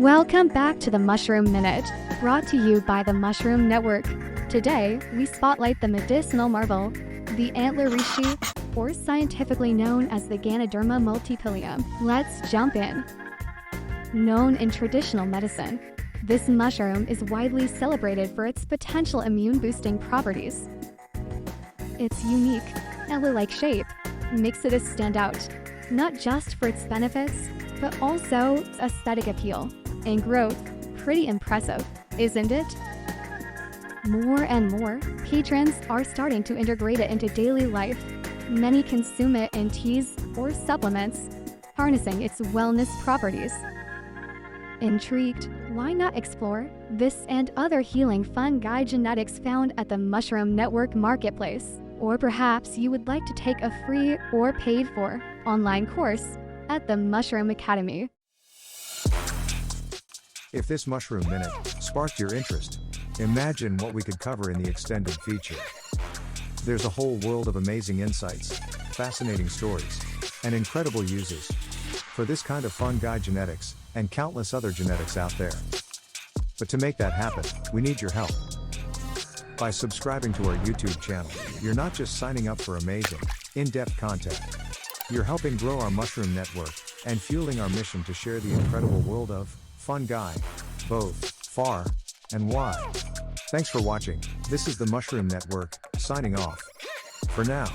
Welcome back to the Mushroom Minute, brought to you by the Mushroom Network. Today, we spotlight the medicinal marvel, the Antler Rieshi, or scientifically known as the Ganoderma Multipilium. Let's jump in. Known in traditional medicine, this mushroom is widely celebrated for its potential immune-boosting properties. Its unique, antler-like shape makes it stand out, not just for its benefits, but also its aesthetic appeal and growth. Pretty impressive, isn't it? More and more patrons are starting to integrate it into daily life. Many consume it in teas or supplements, harnessing its wellness properties. Intrigued? Why not explore this and other healing fungi genetics found at the Mushroom Network Marketplace? Or perhaps you would like to take a free or paid-for online course at the Mushroom Academy. If this Mushroom Minute sparked your interest, imagine what we could cover in the extended feature. There's a whole world of amazing insights, fascinating stories, and incredible uses for this kind of fungi genetics and countless other genetics out there. But to make that happen, we need your help. By subscribing to our YouTube channel, you're not just signing up for amazing, in-depth content. You're helping grow our Mushroom Network and fueling our mission to share the incredible world of fungi, both far and wide. Thanks for watching. This is the Mushroom Network, signing off. For now.